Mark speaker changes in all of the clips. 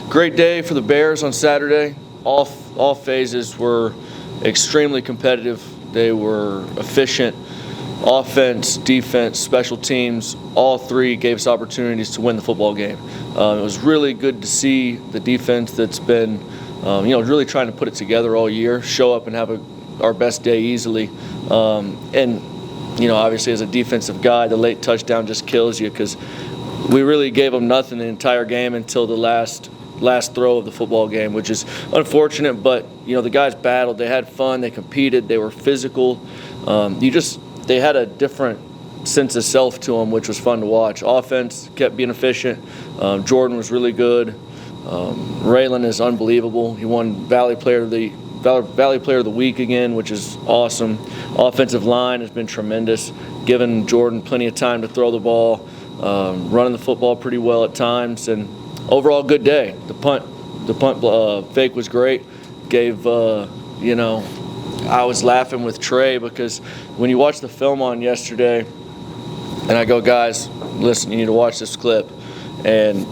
Speaker 1: Great day for the Bears on Saturday. All phases were extremely competitive. They were efficient. Offense, defense, special teams, all three gave us opportunities to win the football game. It was really good to see the defense that's been, really trying to put it together all year, show up and have our best day easily. Obviously as a defensive guy, the late touchdown just kills you because we really gave them nothing the entire game until the last throw of the football game, which is unfortunate. But the guys battled, they had fun, they competed, they were physical. They had a different sense of self to them, which was fun to watch. Offense kept being efficient. Jordan was really good. Raylan is unbelievable. He won Valley Player of the Week again, which is awesome. Offensive line has been tremendous, giving Jordan plenty of time to throw the ball, running the football pretty well at times, and overall good day. The punt fake was great. I was laughing with Trey because when you watch the film on yesterday, and I go, guys, listen, you need to watch this clip, and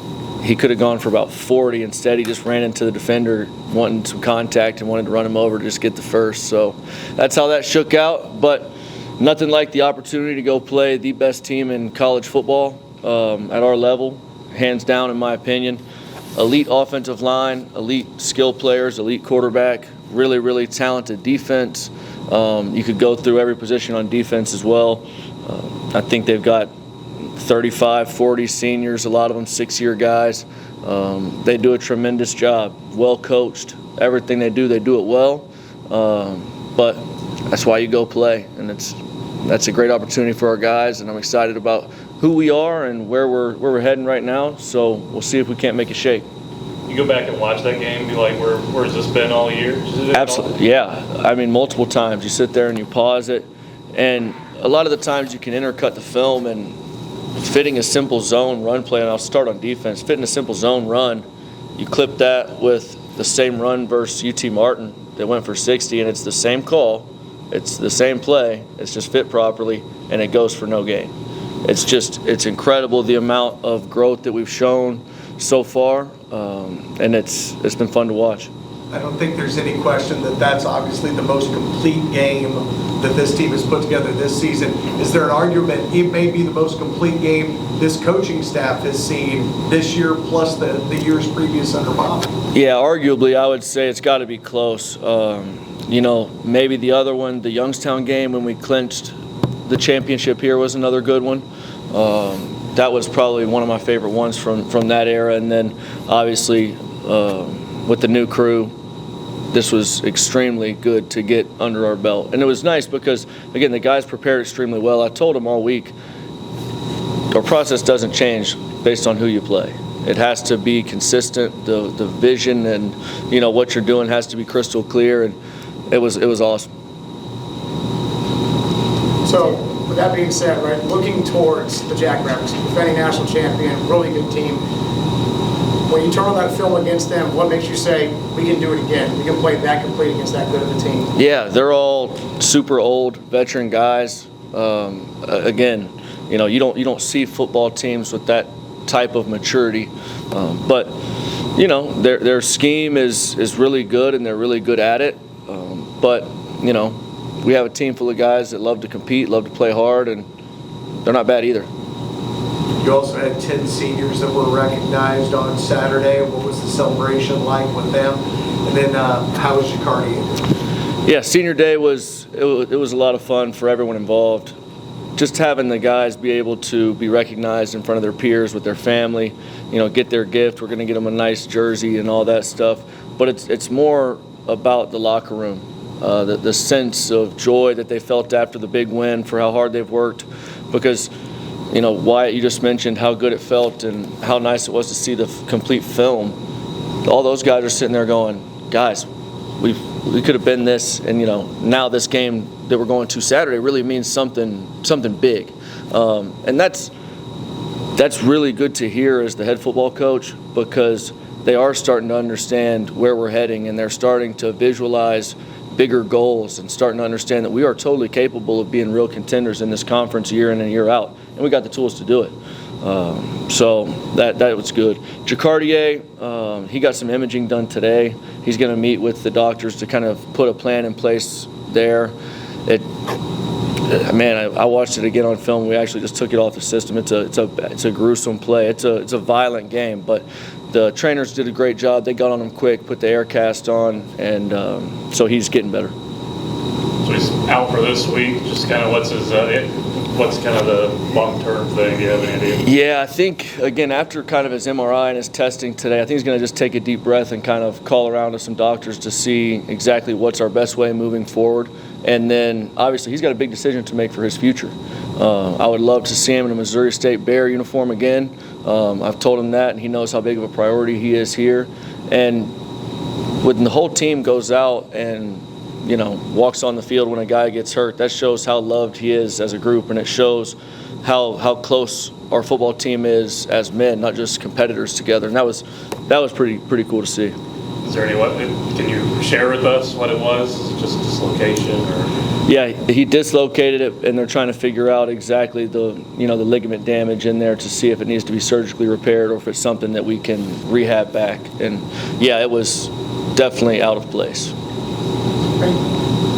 Speaker 1: he could have gone for about 40. Instead, he just ran into the defender wanting some contact and wanted to run him over to just get the first. So that's how that shook out. But nothing like the opportunity to go play the best team in college football at our level, hands down in my opinion. Elite offensive line, elite skill players, elite quarterback, really, really talented defense. You could go through every position on defense as well. I think they've got 35, 40 seniors, a lot of them 6-year guys. They do a tremendous job, well coached. Everything they do it well. But that's why you go play, and that's a great opportunity for our guys, and I'm excited about who we are and where we're heading right now. So we'll see if we can't make it shake.
Speaker 2: You go back and watch that game and be like, where's this been all year?
Speaker 1: Absolutely, yeah. I mean, multiple times. You sit there and you pause it, and a lot of the times you can intercut the film and fitting a simple zone run play, and I'll start on defense, fitting a simple zone run, you clip that with the same run versus UT Martin that went for 60, and it's the same call, it's the same play, it's just fit properly, and it goes for no gain. It's incredible the amount of growth that we've shown so far, and it's been fun to watch.
Speaker 3: I don't think there's any question that that's obviously the most complete game that this team has put together this season. Is there an argument it may be the most complete game this coaching staff has seen this year plus the years previous under Bob?
Speaker 1: Yeah, arguably I would say it's got to be close. Maybe the other one, the Youngstown game when we clinched the championship here, was another good one. That was probably one of my favorite ones from that era. And then obviously with the new crew, this was extremely good to get under our belt. And it was nice because, again, the guys prepared extremely well. I told them all week, our process doesn't change based on who you play. It has to be consistent. The vision and what you're doing has to be crystal clear, and it was awesome.
Speaker 4: So with that being said, right, looking towards the Jackrabbits, defending national champion, really good team. When you turn on that film against them, what makes you say we can do it again? We can play that complete against that good of a team? Yeah,
Speaker 1: they're all super old veteran guys. Again, you don't see football teams with that type of maturity, but their scheme is really good and they're really good at it. But we have a team full of guys that love to compete, love to play hard, and they're not bad either.
Speaker 3: You also had 10 seniors that were recognized on Saturday. What was the celebration like with them? And then how was Jacardi?
Speaker 1: Yeah, senior day was a lot of fun for everyone involved. Just having the guys be able to be recognized in front of their peers with their family, get their gift. We're going to get them a nice jersey and all that stuff. But it's more about the locker room, the sense of joy that they felt after the big win for how hard they've worked. Because Wyatt, you just mentioned how good it felt and how nice it was to see the complete film. All those guys are sitting there going, guys, we could have been this, and now this game that we're going to Saturday really means something big, and that's really good to hear as the head football coach, because they are starting to understand where we're heading, and they're starting to visualize bigger goals and starting to understand that we are totally capable of being real contenders in this conference year in and year out, and we got the tools to do it. So that was good. Jacardier, he got some imaging done today. He's going to meet with the doctors to kind of put a plan in place there. I watched it again on film. We actually just took it off the system. It's a gruesome play. It's a violent game, but the trainers did a great job. They got on him quick, put the air cast on, and so he's getting better.
Speaker 2: So he's out for this week. Just kind of what's kind of the long-term thing? Do you have any idea?
Speaker 1: Yeah, I think, again, after kind of his MRI and his testing today, I think he's going to just take a deep breath and kind of call around to some doctors to see exactly what's our best way moving forward. And then, obviously, he's got a big decision to make for his future. I would love to see him in a Missouri State Bear uniform again. I've told him that, and he knows how big of a priority he is here. And when the whole team goes out and walks on the field when a guy gets hurt, that shows how loved he is as a group, and it shows how close our football team is as men, not just competitors together. And that was pretty cool to see.
Speaker 2: Is there can you share with us what it was? Just dislocation or?
Speaker 1: Yeah, he dislocated it, and they're trying to figure out exactly the ligament damage in there to see if it needs to be surgically repaired or if it's something that we can rehab back. And yeah, it was definitely out of place.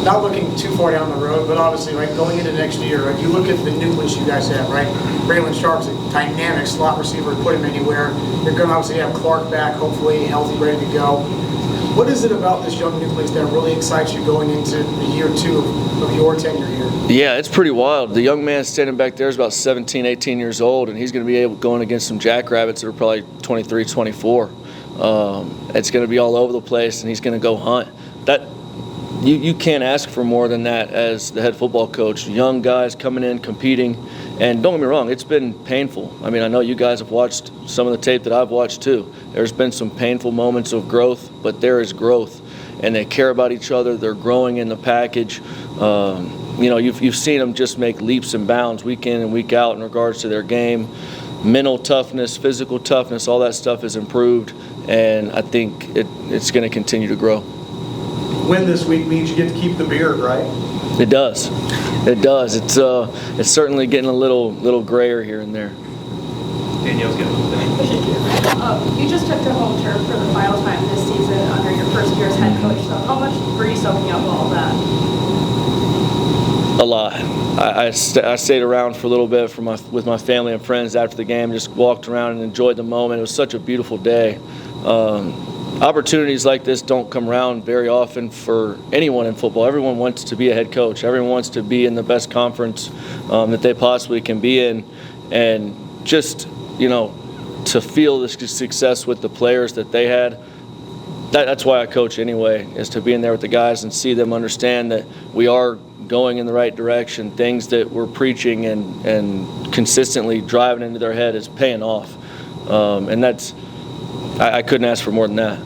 Speaker 4: Not looking too far down the road, but obviously, going into next year, you look at the nucleus you guys have, right? Braylon Sharp's a dynamic slot receiver, put him anywhere. You're going to obviously have Clark back, hopefully healthy, ready to go. What is it about this young nucleus that really excites you going into the year 2 of your tenure here? Yeah,
Speaker 1: it's pretty wild. The young man standing back there is about 17, 18 years old, and he's going to be going against some jackrabbits that are probably 23, 24. It's going to be all over the place, and he's going to go hunt. You can't ask for more than that as the head football coach. Young guys coming in, competing, and don't get me wrong, it's been painful. I mean, I know you guys have watched some of the tape that I've watched too. There's been some painful moments of growth, but there is growth, and they care about each other. They're growing in the package. You've seen them just make leaps and bounds week in and week out in regards to their game. Mental toughness, physical toughness, all that stuff is improved, and I think it's going to continue to grow.
Speaker 3: Win this week means you get to keep the beard, right?
Speaker 1: It does. It does. It's certainly getting a little grayer here and there.
Speaker 2: Danielle's getting
Speaker 5: You just took to home turf for the final time this season under your first year as head coach. So how much were you soaking up all of that?
Speaker 1: A lot. I stayed around for a little bit with my family and friends after the game. Just walked around and enjoyed the moment. It was such a beautiful day. Opportunities like this don't come around very often for anyone in football. Everyone wants to be a head coach. Everyone wants to be in the best conference that they possibly can be in. And just, to feel this success with the players that they had, that's why I coach anyway, is to be in there with the guys and see them understand that we are going in the right direction. Things that we're preaching and consistently driving into their head is paying off. And that's, I couldn't ask for more than that.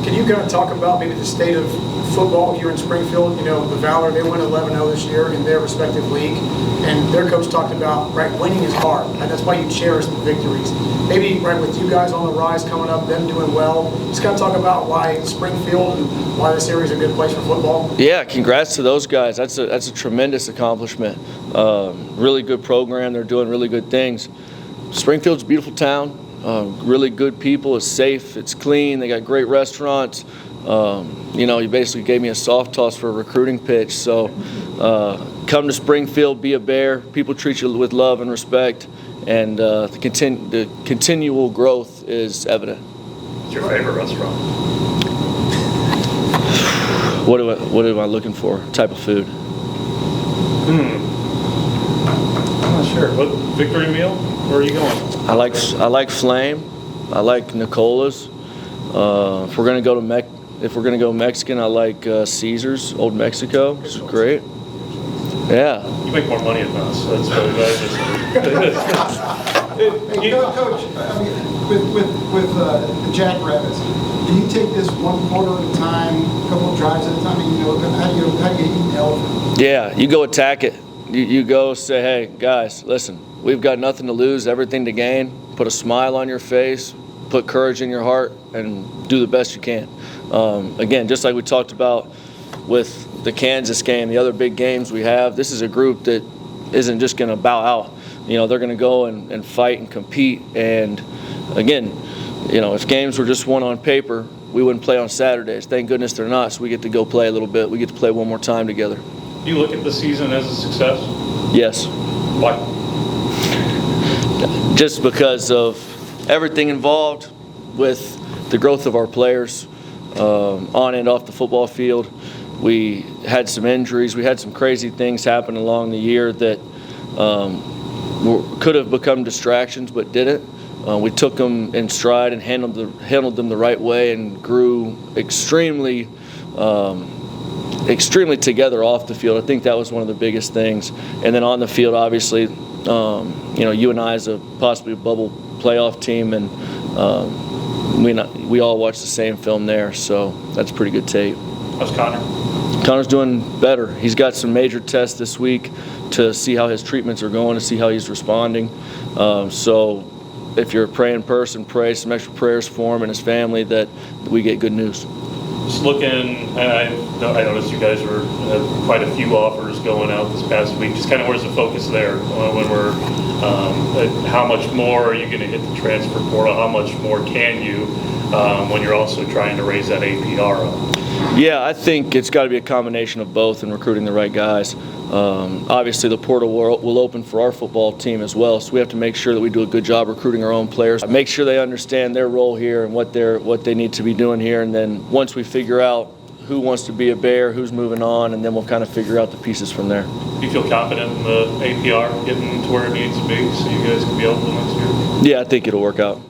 Speaker 4: Can you kind of talk about maybe the state of football here in Springfield? The Valor, they went 11-0 this year in their respective league, and their coach talked about, winning is hard, and that's why you cherish the victories. Maybe, with you guys on the rise coming up, them doing well, just kind of talk about why Springfield and why this area is a good place for football.
Speaker 1: Yeah, congrats to those guys. That's a tremendous accomplishment. Really good program. They're doing really good things. Springfield's a beautiful town. Really good people. It's safe. It's clean. They got great restaurants. You basically gave me a soft toss for a recruiting pitch. So come to Springfield, be a Bear. People treat you with love and respect, and the continual growth is evident.
Speaker 2: What's your favorite restaurant?
Speaker 1: What am I looking for? Type of food?
Speaker 2: I'm not sure. What Victory Meal? Where are you going?
Speaker 1: I like Flame. I like Nicola's. If we're gonna go Mexican, I like Caesar's Old Mexico. It's great. Yeah.
Speaker 2: You make more money than us. So that's really
Speaker 6: Hey, Coach, with the Jackrabbits, do you take this one quarter at a time, a couple of drives at a time? How do you eat the elephant?
Speaker 1: Yeah, you go attack it. You go say, hey, guys, listen, we've got nothing to lose, everything to gain. Put a smile on your face, put courage in your heart, and do the best you can. Again, just like we talked about with the Kansas game, the other big games we have, this is a group that isn't just going to bow out. they're going to go and fight and compete. And again, if games were just won on paper, we wouldn't play on Saturdays. Thank goodness they're not, so we get to go play a little bit. We get to play one more time together.
Speaker 2: Do you look at the season as a success?
Speaker 1: Yes.
Speaker 2: Why?
Speaker 1: Just because of everything involved with the growth of our players on and off the football field. We had some injuries. We had some crazy things happen along the year that could have become distractions but didn't. We took them in stride and handled them the right way and grew extremely together off the field. I think that was one of the biggest things. And then on the field, obviously, UNI is possibly a bubble playoff team, and we all watched the same film there, so that's pretty good tape.
Speaker 2: How's Connor?
Speaker 1: Connor's doing better. He's got some major tests this week to see how his treatments are going, to see how he's responding. So if you're a praying person, pray some extra prayers for him and his family that we get good news.
Speaker 2: Just looking, I noticed you guys had quite a few offers going out this past week. Just kind of where's the focus there when we're, how much more are you going to hit the transfer portal? How much more can you when you're also trying to raise that APR up?
Speaker 1: Yeah, I think it's got to be a combination of both and recruiting the right guys. Obviously, the portal will open for our football team as well, so we have to make sure that we do a good job recruiting our own players. Make sure they understand their role here and what they need to be doing here, and then once we figure out who wants to be a Bear, who's moving on, and then we'll kind of figure out the pieces from there.
Speaker 2: Do you feel confident in the APR getting to where it needs to be so you guys can be eligible next year?
Speaker 1: Yeah, I think it'll work out.